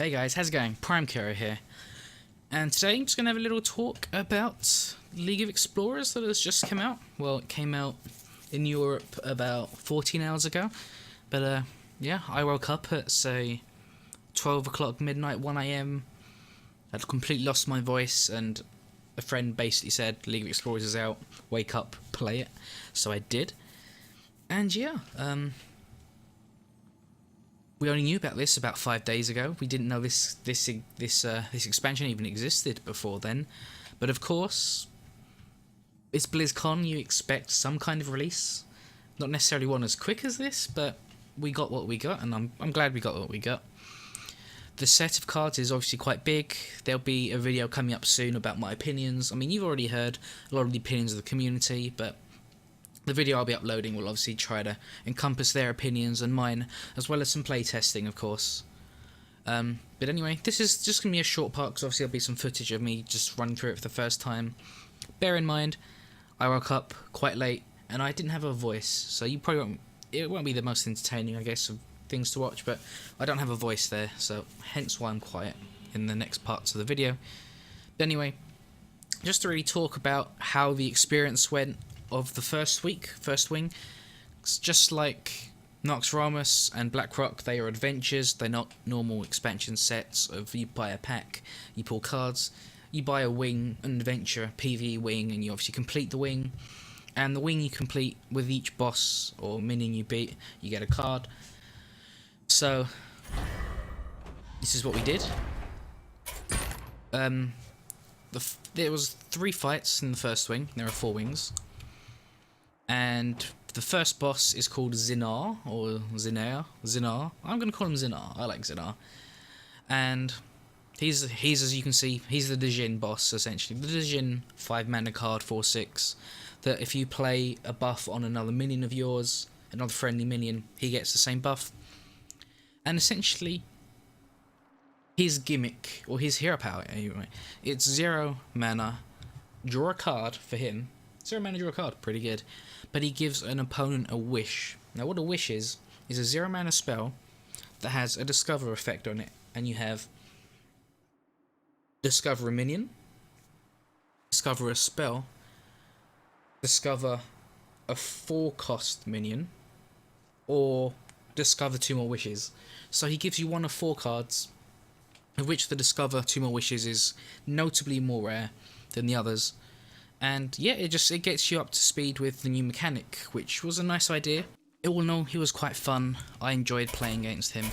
Hey guys, how's it going? PrimeKero here, and today I'm just going to have a little talk about League of Explorers that has just come out. Well, it came out in Europe about 14 hours ago, but yeah, I woke up at say 12 o'clock midnight, 1 AM. I'd completely lost my voice, and a friend basically said League of Explorers is out, wake up, play it. So I did, and yeah, we only knew about this about 5 days ago. We didn't know this expansion even existed before then. But of course, it's BlizzCon. You expect some kind of release. Not necessarily one as quick as this, but we got what we got, and I'm glad we got what we got. The set of cards is obviously quite big. There'll be a video coming up soon about my opinions. I mean, you've already heard a lot of the opinions of the community, but the video I'll be uploading will obviously try to encompass their opinions and mine, as well as some playtesting, of course. But anyway, this is just going to be a short part, because obviously there'll be some footage of me just running through it for the first time. Bear in mind, I woke up quite late, and I didn't have a voice, so you probably won't, it won't be the most entertaining, I guess, of things to watch, but I don't have a voice there, so hence why I'm quiet in the next parts of the video. But anyway, just to really talk about how the experience went of the first wing. It's just like Nox Ramus and Blackrock, they are adventures. They're not normal expansion sets of you buy a pack, you pull cards, you buy a wing, an adventure, PvE wing, and you obviously complete the wing. And the wing you complete with each boss or minion you beat, you get a card. So this is what we did. There was 3 fights in the first wing. There are 4 wings. And the first boss is called Zinar, or Zinar. I'm going to call him Zinar. I like Zinar. And he's as you can see, he's the Djinn boss, essentially. The Djinn 5-mana card, 4/6, that if you play a buff on another minion of yours, another friendly minion, he gets the same buff. And essentially, his gimmick, or his hero power anyway, it's 0 mana, draw a card for him. 0 mana, draw a card, pretty good. But he gives an opponent a wish. Now what a wish is a 0 mana spell that has a discover effect on it. And you have discover a minion, discover a spell, discover a 4-cost minion, or discover 2 more wishes. So he gives you 1 of 4 cards, of which the discover 2 more wishes is notably more rare than the others. And yeah, it gets you up to speed with the new mechanic, which was a nice idea. All in all, he was quite fun. I enjoyed playing against him.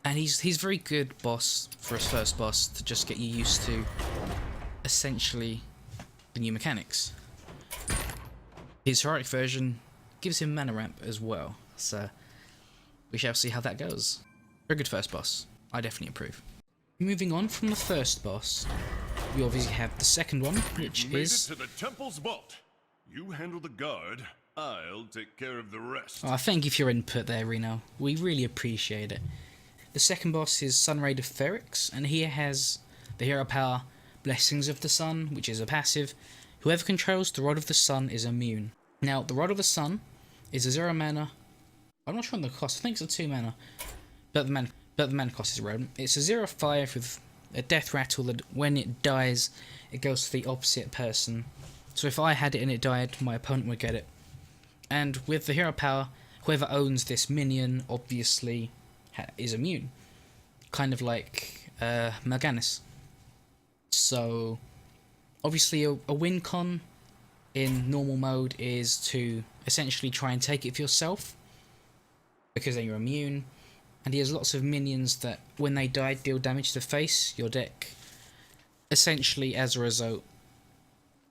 And he's very good boss for his first boss, to just get you used to essentially the new mechanics. His heroic version gives him mana ramp as well, so we shall see how that goes. Very good first boss. I definitely approve. Moving on from the first boss, we obviously have the second one, which is... You made it to the temple's vault. You handle the guard. I'll take care of the rest. Oh, thank you for your input there, Reno. We really appreciate it. The second boss is Sunraid of Ferrix, and he has the hero power Blessings of the Sun, which is a passive. Whoever controls the Rod of the Sun is immune. Now, the Rod of the Sun is a 0 mana. I'm not sure on the cost. I think it's a 2 mana. But the mana cost is irrelevant. It's a 0/5 with a death rattle that when it dies, it goes to the opposite person. So if I had it and it died, my opponent would get it. And with the hero power, whoever owns this minion obviously is immune. Kind of like Morganis. So obviously a win con in normal mode is to essentially try and take it for yourself, because then you're immune. And he has lots of minions that, when they die, deal damage to face. Your deck, essentially, as a result,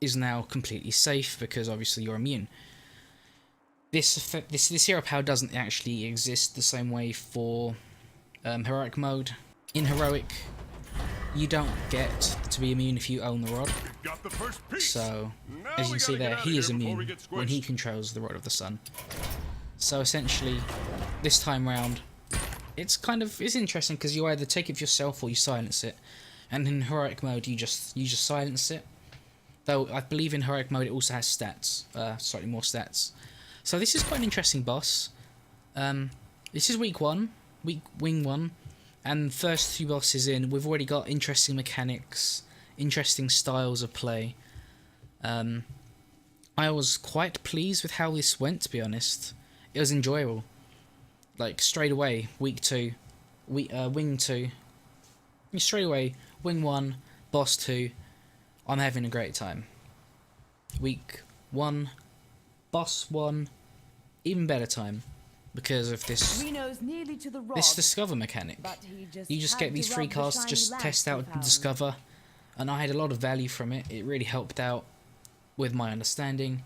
is now completely safe, because obviously you're immune. This hero power doesn't actually exist the same way for heroic mode. In heroic, you don't get to be immune if you own the Rod. So, as you can see there, he is immune when he controls the Rod of the Sun. So essentially, this time round, it's interesting, because you either take it for yourself or you silence it. And in heroic mode, you just silence it. Though I believe in heroic mode it also has stats, slightly more stats. So this is quite an interesting boss. This is wing 1. And first two bosses in, we've already got interesting mechanics, interesting styles of play. I was quite pleased with how this went, to be honest. It was enjoyable. Like, straight away, week 2, wing 2, straight away, wing 1, boss 2, I'm having a great time. Week 1, boss 1, even better time. Because of this discover mechanic. You just get these free cards to just test out and discover. And I had a lot of value from it. It really helped out with my understanding.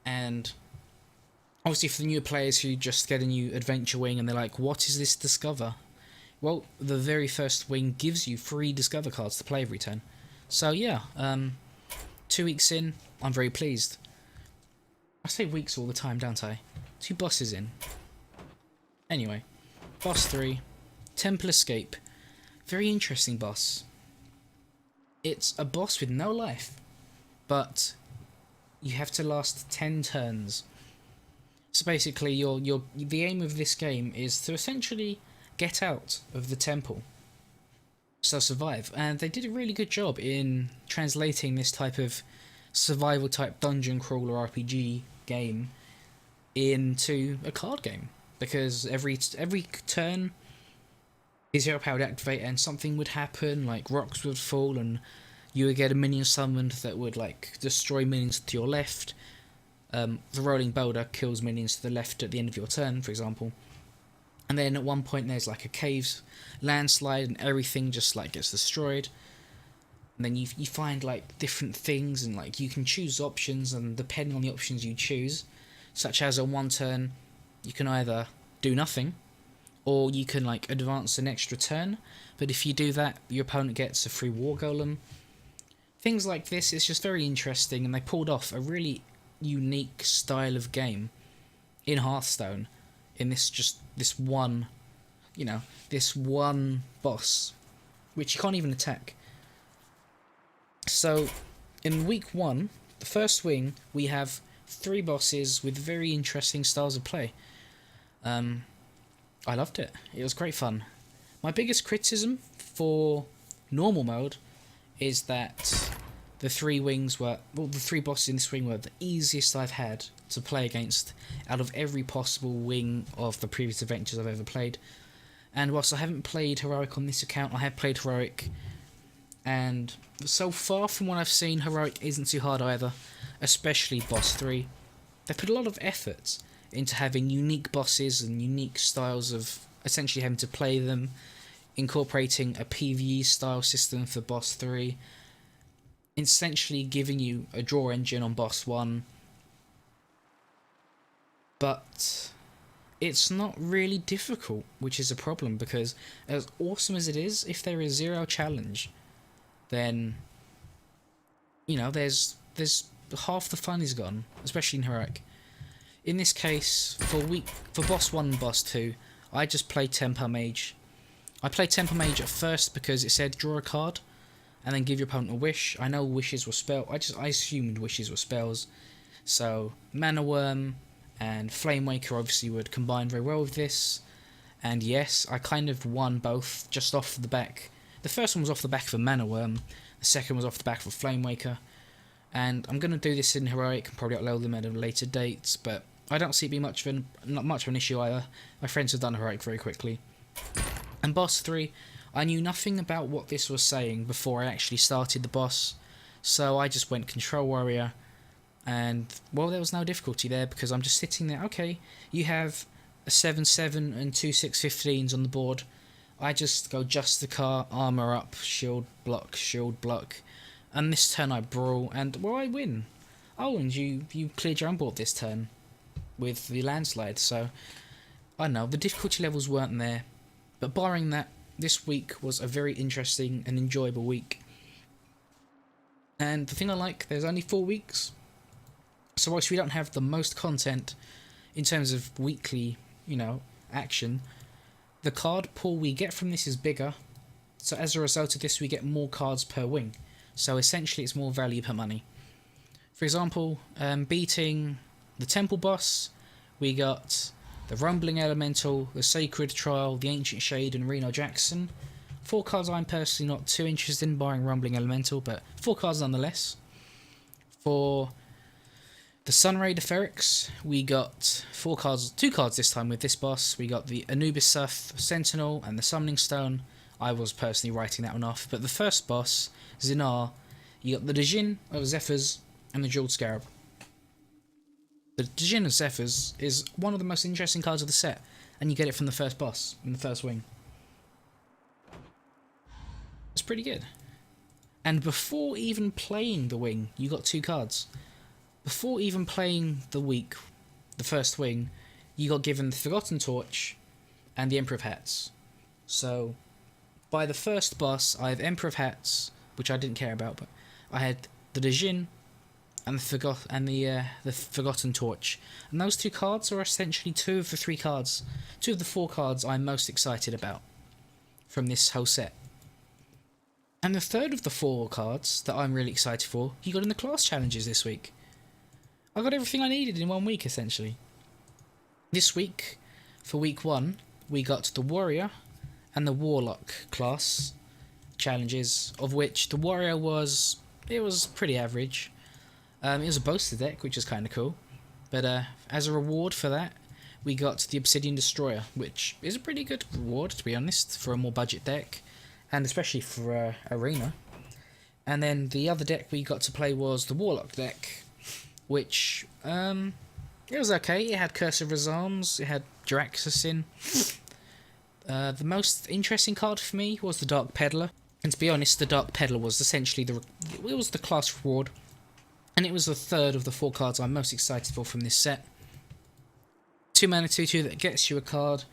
And obviously for the newer players who just get a new adventure wing and they're like, what is this discover? Well, the very first wing gives you free discover cards to play every turn. So yeah, 2 weeks in, I'm very pleased. I say weeks all the time, don't I? 2 bosses in. Anyway, boss 3, Temple Escape. Very interesting boss. It's a boss with no life, but you have to last 10 turns. So basically, the aim of this game is to essentially get out of the temple. So survive. And they did a really good job in translating this type of survival type dungeon crawler RPG game into a card game. Because every turn his hero power would activate and something would happen, like rocks would fall and you would get a minion summoned that would like destroy minions to your left. The rolling boulder kills minions to the left at the end of your turn, for example. And then at one point there's like a cave landslide and everything just like gets destroyed. And then you find like different things and like you can choose options, and depending on the options you choose, such as on one turn you can either do nothing or you can like advance an extra turn, but if you do that your opponent gets a free war golem. Things like this, it's just very interesting, and they pulled off a really unique style of game in Hearthstone in this one boss which you can't even attack. So in week 1, the first wing, we have 3 bosses with very interesting styles of play. I loved it. It was great fun. My biggest criticism for normal mode is that the 3 bosses in this wing were the easiest I've had to play against out of every possible wing of the previous adventures I've ever played. And whilst I haven't played Heroic on this account, I have played Heroic, and so far from what I've seen, Heroic isn't too hard either, especially boss 3. They put a lot of effort into having unique bosses and unique styles of essentially having to play them, incorporating a PvE style system for boss 3, essentially giving you a draw engine on boss 1. But it's not really difficult, which is a problem, because as awesome as it is, if there is 0 challenge, then there's half the fun is gone, especially in Heroic. In this case, for boss 1 and boss 2, I just played Temper Mage. I played Temper Mage at first because it said draw a card and then give your opponent a wish. I know wishes were spells. I assumed wishes were spells. So Mana Worm and Flame Waker obviously would combine very well with this. And yes, I kind of won both just off the back. The first one was off the back of a Mana Worm. The second was off the back of a Flame Waker. And I'm going to do this in Heroic and probably upload them at a later date, but I don't see it being not much of an issue either. My friends have done Heroic very quickly. And boss 3, I knew nothing about what this was saying before I actually started the boss, so I just went Control Warrior, and well, there was no difficulty there because I'm just sitting there. Okay, you have a 7/7 and 2 6/15s on the board. I just go Justicar, armor up, shield block, and this turn I brawl, and well, I win. Oh, and you cleared your own board this turn with the landslide, so I don't know, the difficulty levels weren't there, but barring that, this week was a very interesting and enjoyable week. And the thing I like, there's only 4 weeks, so whilst we don't have the most content in terms of weekly, action, the card pool we get from this is bigger, so as a result of this we get more cards per wing, so essentially it's more value per money. For example, beating the temple boss, we got the Rumbling Elemental, the Sacred Trial, the Ancient Shade, and Reno Jackson. 4 cards I'm personally not too interested in, barring Rumbling Elemental, but 4 cards nonetheless. For the Sunraider Ferrex, we got 2 cards this time with this boss. We got the Anubis Seth Sentinel and the Summoning Stone. I was personally writing that one off, but the first boss, Zinar, you got the Djinn of Zephyrs and the Jeweled Scarab. The Djinn of Zephyrs is one of the most interesting cards of the set, and you get it from the first boss, in the first wing. It's pretty good. And before even playing the wing, you got 2 cards. Before even playing the first wing, you got given the Forgotten Torch and the Emperor of Hats. So, by the first boss, I have Emperor of Hats, which I didn't care about, but I had the Djinn and the Forgotten Torch. And those 2 cards are essentially 2 of the 3 cards, 2 of the 4 cards I'm most excited about from this whole set. And the third of the 4 cards that I'm really excited for, you got in the class challenges this week. I got everything I needed in 1 week, essentially. This week, for week 1, we got the Warrior and the Warlock class challenges, of which the Warrior was pretty average. It was a boaster deck, which is kind of cool. But as a reward for that, we got the Obsidian Destroyer, which is a pretty good reward, to be honest, for a more budget deck, and especially for Arena. And then the other deck we got to play was the Warlock deck, which, it was okay. It had Curse of Razarms, it had Jiraxxus in. The most interesting card for me was the Dark Peddler. And to be honest, the Dark Peddler was essentially the class reward. And it was the third of the 4 cards I'm most excited for from this set. 2 mana 2/2 that gets you a card.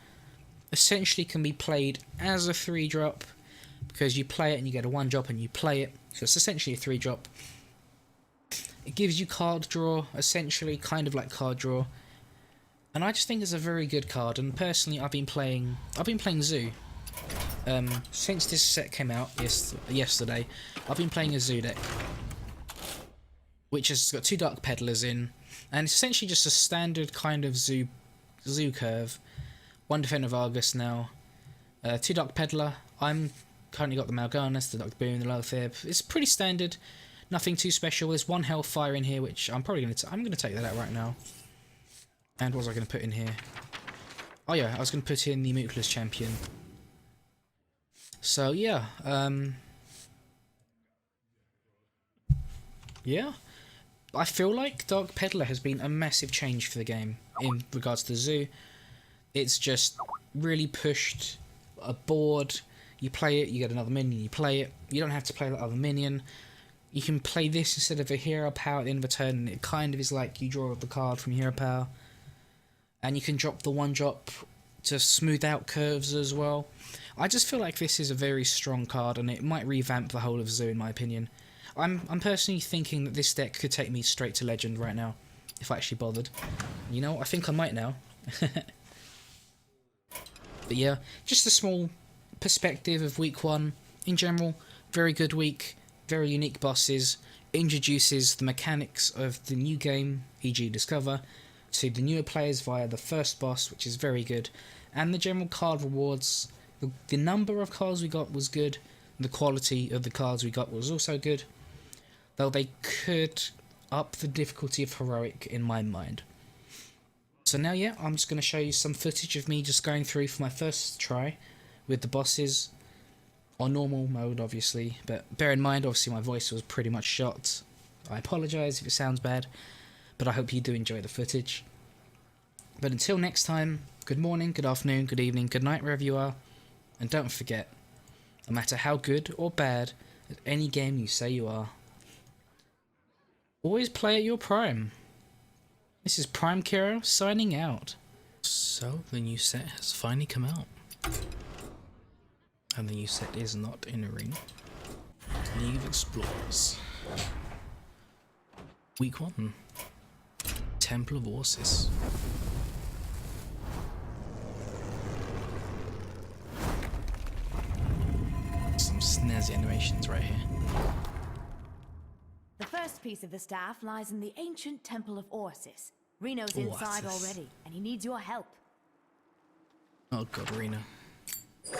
Essentially can be played as a 3-drop. Because you play it and you get a 1-drop and you play it. So it's essentially a 3-drop. It gives you card draw, essentially, kind of like card draw. And I just think it's a very good card. And personally, I've been playing Zoo. Since this set came out yesterday, I've been playing a Zoo deck, which has got 2 Dark Peddlers in, and it's essentially just a standard kind of Zoo curve. 1 Defender of Argus now, 2 Dark Peddler. I'm currently got the Mal'Ganis, the Dr. Boom, the Lothib. It's pretty standard, nothing too special. There's 1 Hellfire in here, which I'm probably I'm gonna take that out right now. And what was I gonna put in here? Oh yeah, I was gonna put in the Mookless Champion. So yeah, yeah. I feel like Dark Peddler has been a massive change for the game in regards to Zoo. It's just really pushed a board. You play it, you get another minion, you play it. You don't have to play that other minion. You can play this instead of a hero power at the end of a turn, and it kind of is like you draw the card from hero power. And you can drop the 1-drop to smooth out curves as well. I just feel like this is a very strong card, and it might revamp the whole of Zoo in my opinion. I'm personally thinking that this deck could take me straight to Legend right now, if I actually bothered. You know, I think I might now. But yeah, just a small perspective of week 1. In general, very good week, very unique bosses, introduces the mechanics of the new game, e.g. Discover, to the newer players via the first boss, which is very good, and the general card rewards. The number of cards we got was good, the quality of the cards we got was also good, though they could up the difficulty of Heroic in my mind. So now, yeah, I'm just going to show you some footage of me just going through for my first try with the bosses, on normal mode obviously, but bear in mind obviously my voice was pretty much shot. I apologise if it sounds bad, but I hope you do enjoy the footage. But until next time, good morning, good afternoon, good evening, good night wherever you are, and don't forget, no matter how good or bad at any game you say you are, always play at your prime. This is PrimeKero signing out. So, the new set has finally come out. And the new set is not in Arena. League of Explorers. Week 1. Temple of Orsis. Some snazzy animations right here. The first piece of the staff lies in the ancient Temple of Orsis. Reno's inside already, and he needs your help. Oh god, Reno.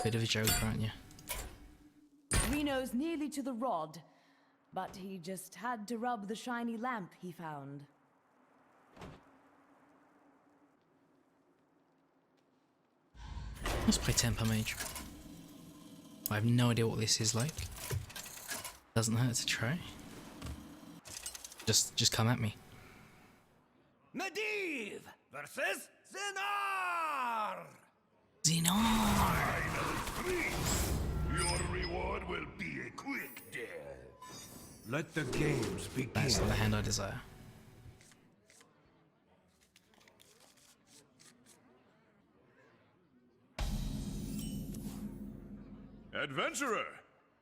Bit of a joker, aren't you? Reno's nearly to the rod, but he just had to rub the shiny lamp he found. Let's play Temper Mage. I have no idea what this is like. Doesn't hurt to try. Just come at me. Medivh versus Xenar! Xenar! Your reward will be a quick death. Let the games begin. That's not the hand I desire. Adventurer,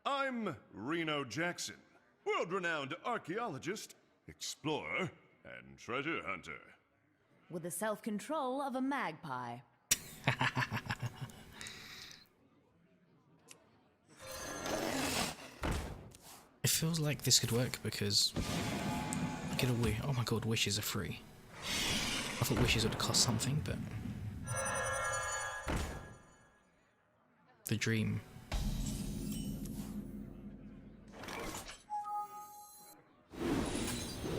I'm Reno Jackson, world-renowned archaeologist, explorer, and treasure hunter. With the self-control of a magpie. It feels like this could work because I get a wish. Oh my god, wishes are free. I thought wishes would cost something, but the dream.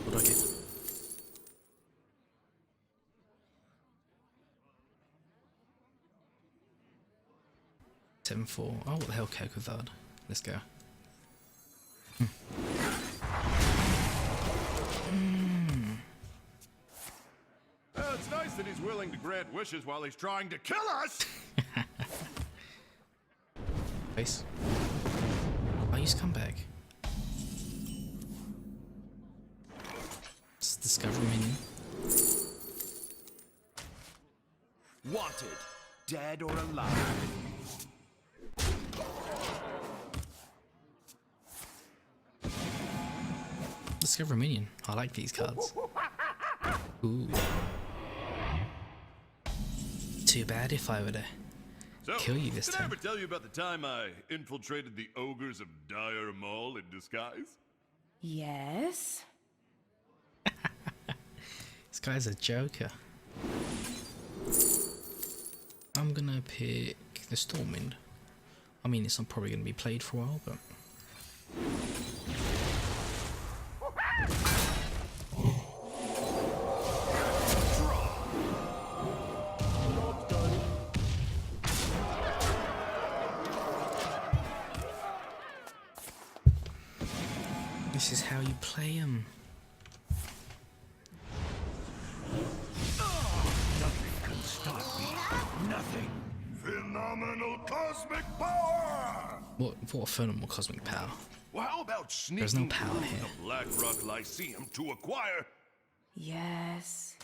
What do I get? $7-4. Oh, what the hell, Kokethard? Let's go. It's nice that he's willing to grant wishes while he's trying to kill us! Face. Oh, you scumbag. It's Discovery minion. Wanted, dead or alive. Discover minion. I like these cards. Ooh. Too bad if I were to So, kill you this did I time. ever tell you about the time I infiltrated the ogres of Dire Mall in disguise? Yes? This guy's a joker. I'm gonna pick the Stormwind. I mean, it's not probably gonna be played for a while, but this is how you play them. Nothing can stop me. Nothing. Phenomenal cosmic power! What a phenomenal cosmic power. Well, how about sneaking There's no power through here. the Black Rock Lyceum to acquire... Yes.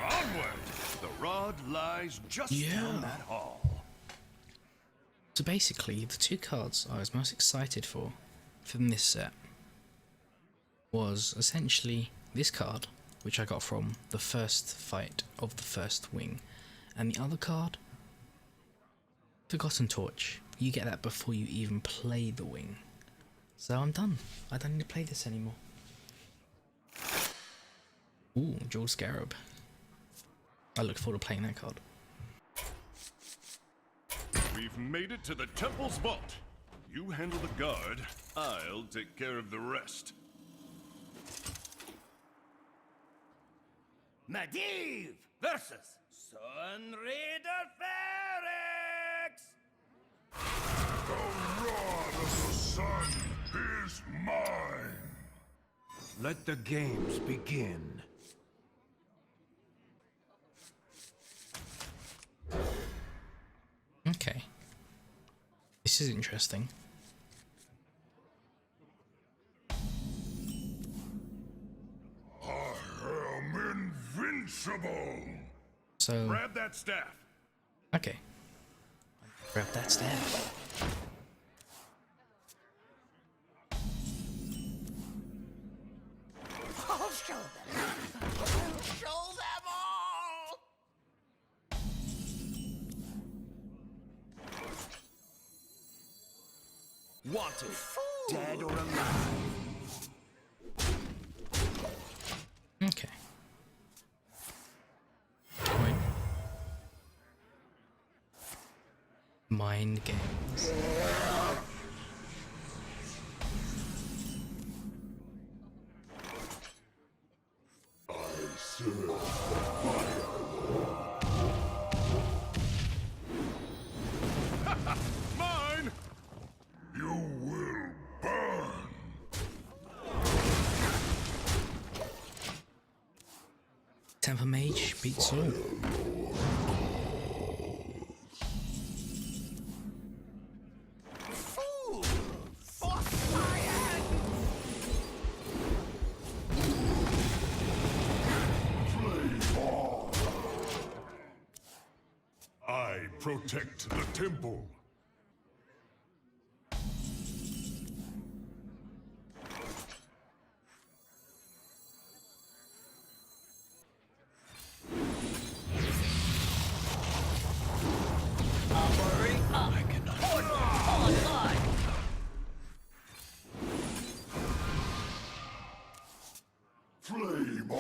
Onward! The rod lies just down that hall. So basically, the two cards I was most excited for from this set was essentially this card, which I got from the first fight of the first wing, and the other card, Forgotten Torch. You get that before you even play the wing. So I'm done. I don't need to play this anymore. Ooh, Jewel Scarab. I look forward to playing that card. We've made it to the temple's vault. You handle the guard, I'll take care of the rest. Medivh versus Sunraider Ferrex! The rod of the sun is mine! Let the games begin. Okay. This is interesting. I am invincible! So, Grab that staff. okay. Grab that staff. I'll show them. I'll show them. wanted, dead or alive. Okay. Coin. Mind games. Mine! You will burn! Temper Mage beats all. Fool! Force my hand! I protect the temple. I cannot. Online! Flame on!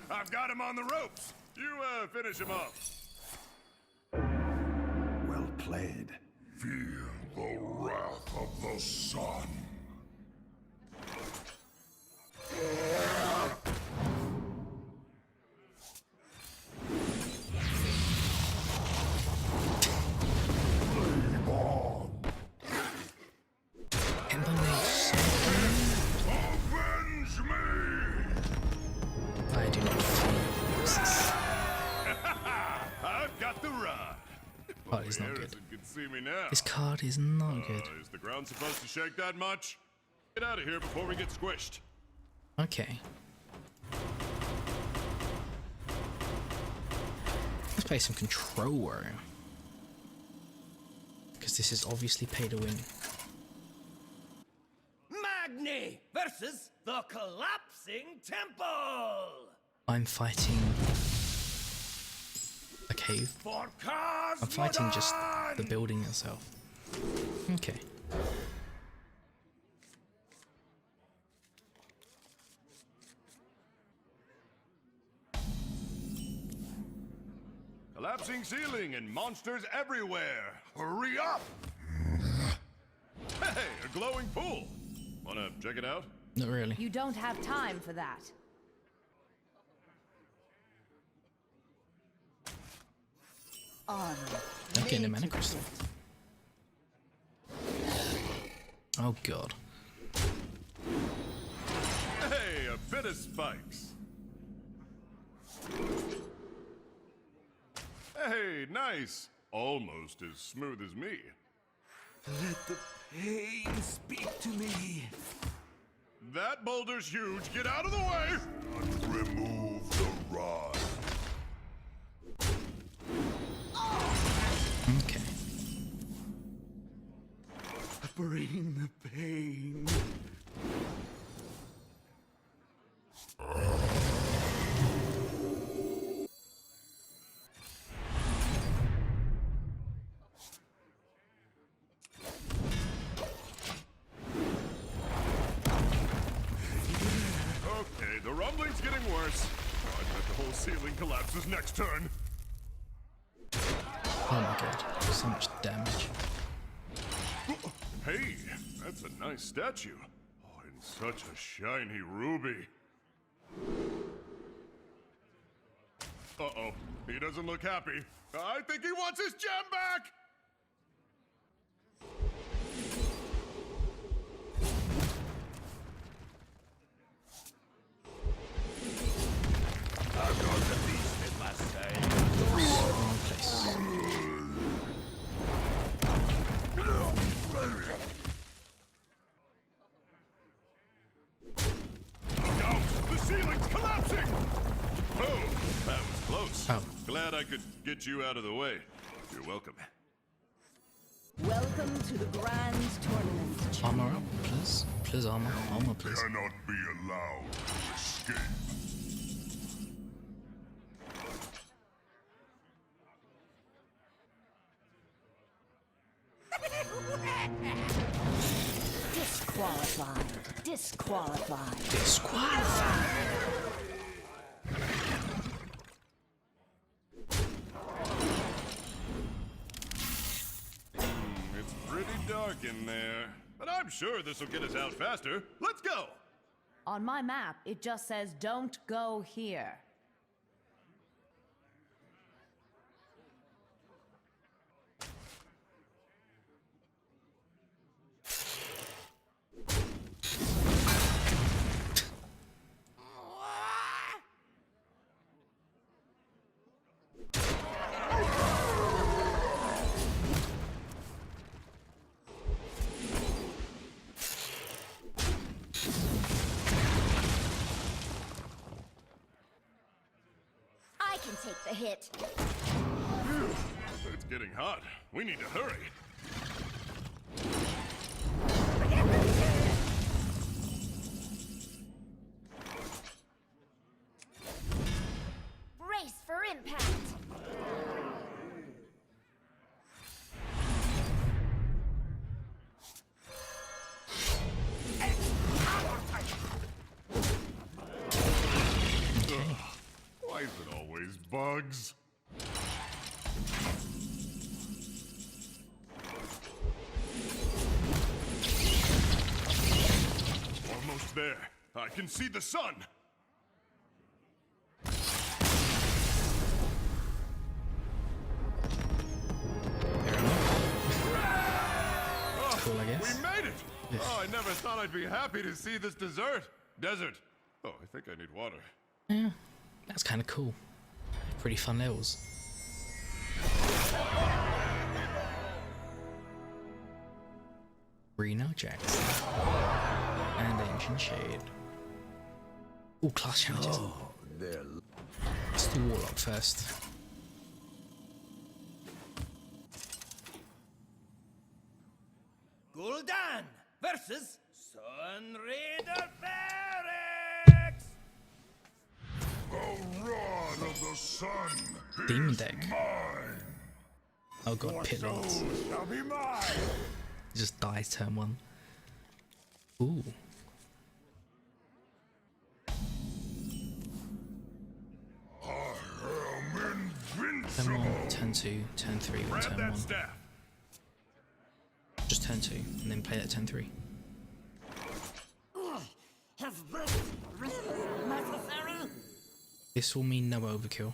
I've got him on the ropes. You, finish him off. Well played. Feel the wrath of the sun. Flame on! Temper Mage. Avenge me! I do not fear horses. I've got the rod. Oh, it's not good. Harrison can see me now. This card is not good. Is the ground supposed to shake that much? Get out of here before we get squished. Okay. Let's play some Control. Because this is obviously pay to win. Magni versus the collapsing temple! I'm fighting a cave. For cause I'm fighting just the building itself. Okay. Collapsing ceiling and monsters everywhere. Hurry up! Hey, a glowing pool. Wanna check it out? Not really. You don't have time for that. Honor. Okay, the mana crystal. Oh god. Hey, a bit of spikes. Hey, nice. Almost as smooth as me. Let the pain speak to me. That boulder's huge. Get out of the way! And remove the rod. Okay. Bring the pain. Okay, the rumbling's getting worse. Oh, I bet the whole ceiling collapses next turn. Oh my god. So much damage. Hey, that's a nice statue. Oh, and such a shiny ruby. Uh-oh, he doesn't look happy. I think he wants his gem back! I've got the beast in my sight. Wrong place. No, the ceiling's collapsing! Oh, that was close. Oh. Glad I could get you out of the way. You're welcome. Welcome to the grand tournament. Armor up, please. Please, armor. Armor, please. Cannot be allowed to escape. Disqualified. Disqualified. Disqualified. It's pretty dark in there, but I'm sure this will get us out faster. Let's go! On my map, it just says don't go here. I can take the hit. It's getting hot. We need to hurry. Brace for impact. Why is it always bugs? Almost there. I can see the sun. Cool, I guess. We made it! Oh, I never thought I'd be happy to see this desert. Desert. Oh, I think I need water. Yeah, that's kind of cool. Pretty fun levels. Reno Jackson. And Ancient Shade. All class changes. Let's do Warlock first. Gul'dan versus Sun Raider Barracks. The rod of the sun. Demon deck. Oh god, Pit Lords. Shall be mine. Just dies turn 1. Ooh. Turn 1, turn 2, turn 3, or Grab turn that 1. staff. Just turn 2, and then play that turn 3. This will mean no overkill.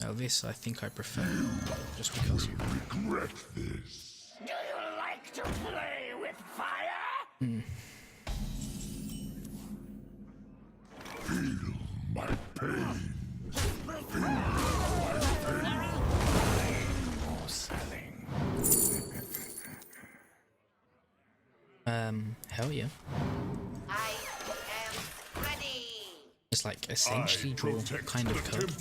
Now this I think I prefer, just because. Regret this. Do you like to play with fire? Feel my pain. More selling. Hell yeah. I am ready. It's like essentially draw kind of code.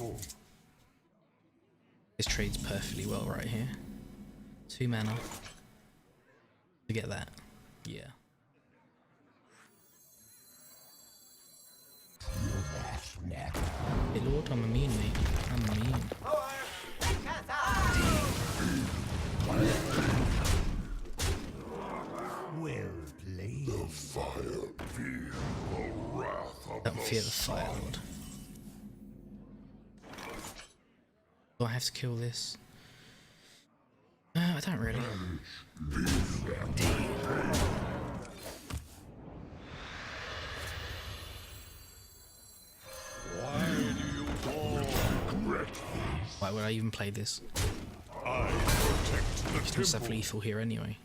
This trades perfectly well right here. 2 mana to get that. Yeah. Hey Lord, I'm immune, mate. I'm immune. Well played. The fire feel the wrath of Don't fear the Fire Lord. Do I have to kill this? I don't really. Why do you all regret this? Why would I even play this? I protect the It's not temple. lethal here anyway.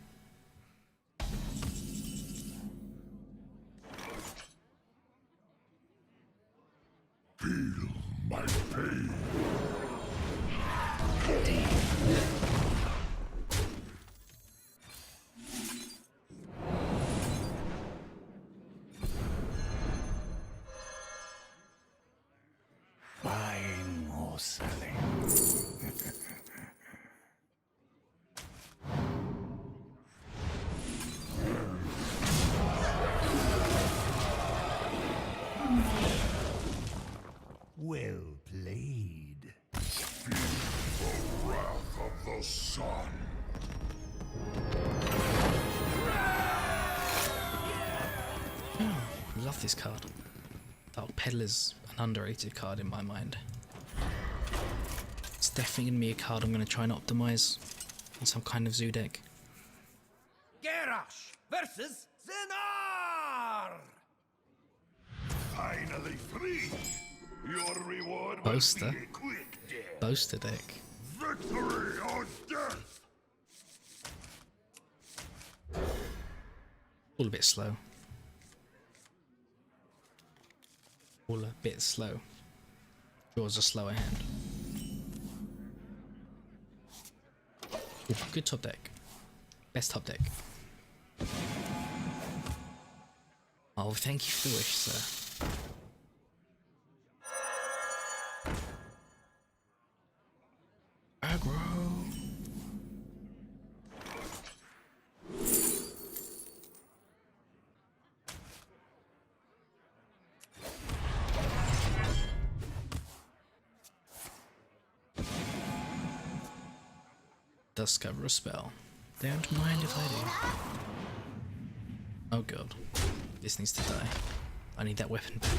Feel my pain. Buying or selling. Well played. The wrath of the sun. love this card. Dark Peddler's an underrated card in my mind. It's definitely going to be a card I'm going to try and optimise in some kind of zoo deck. Garrosh versus Zenar! Finally free! Your reward Boaster. will be a quick death. Boaster deck. Victory or death! All a bit slow. All a bit slow. Draws a slower hand. Ooh, good top deck. Best top deck. Oh, thank you for the wish, sir. Aggro. Discover a spell. Don't mind if I do. Oh god. This needs to die. I need that weapon back.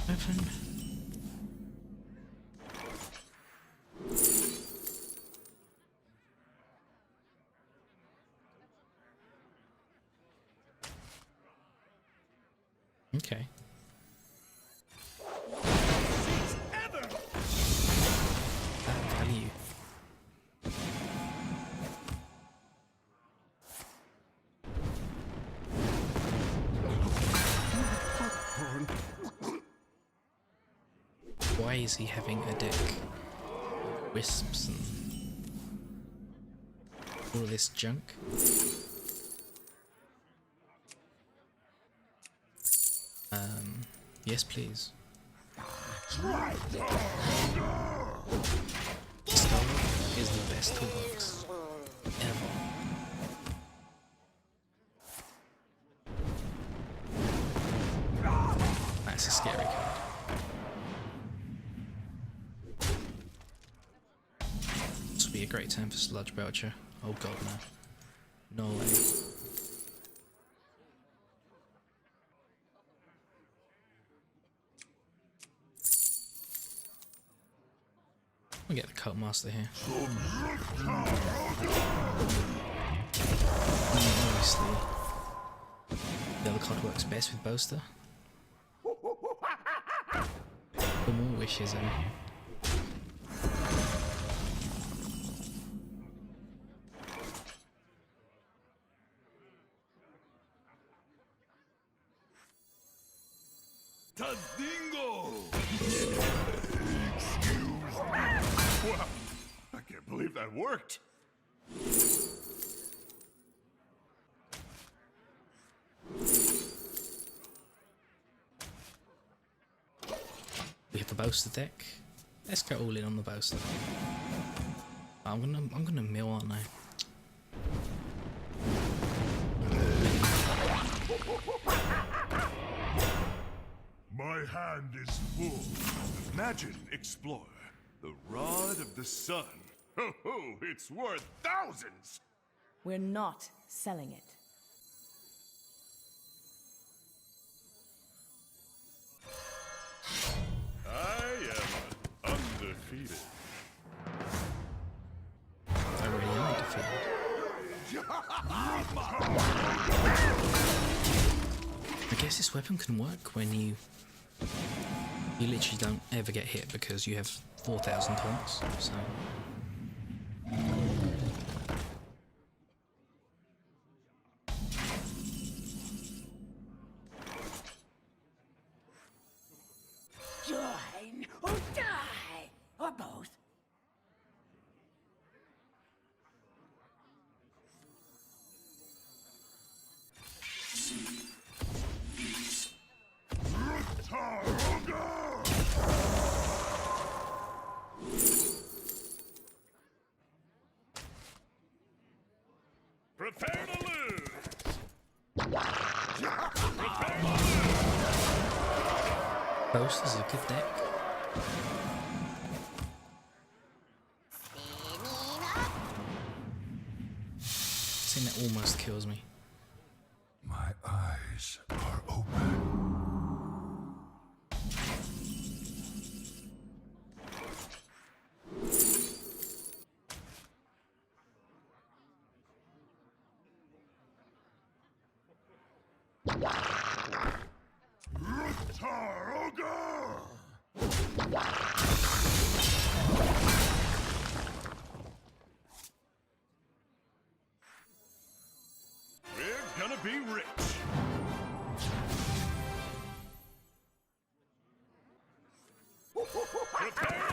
Weapon. Okay. That value. Why is he having a deck? Wisps and all of this junk. Yes please. Star is the best toolbox ever. That's a scary card. This would be a great time for Sludge Belcher. Oh god, no. No way. We'll get the Cult Master here. Obviously, the other card works best with Boaster. The more wishes in. Tazdingo! Excuse me. Wow, I can't believe that worked. We have the Boaster deck. Let's go all in on the Boaster. I'm gonna mill, aren't I? My hand is full. Imagine, Explorer, the Rod of the Sun. Ho ho, it's worth thousands! We're not selling it. I am undefeated. I really am undefeated. I guess this weapon can work when you literally don't ever get hit because you have 4,000 taunts, so... Join or die, or both. Prepare to lose! Boaster's a good deck. This thing that almost kills me. My eyes are open. Prepare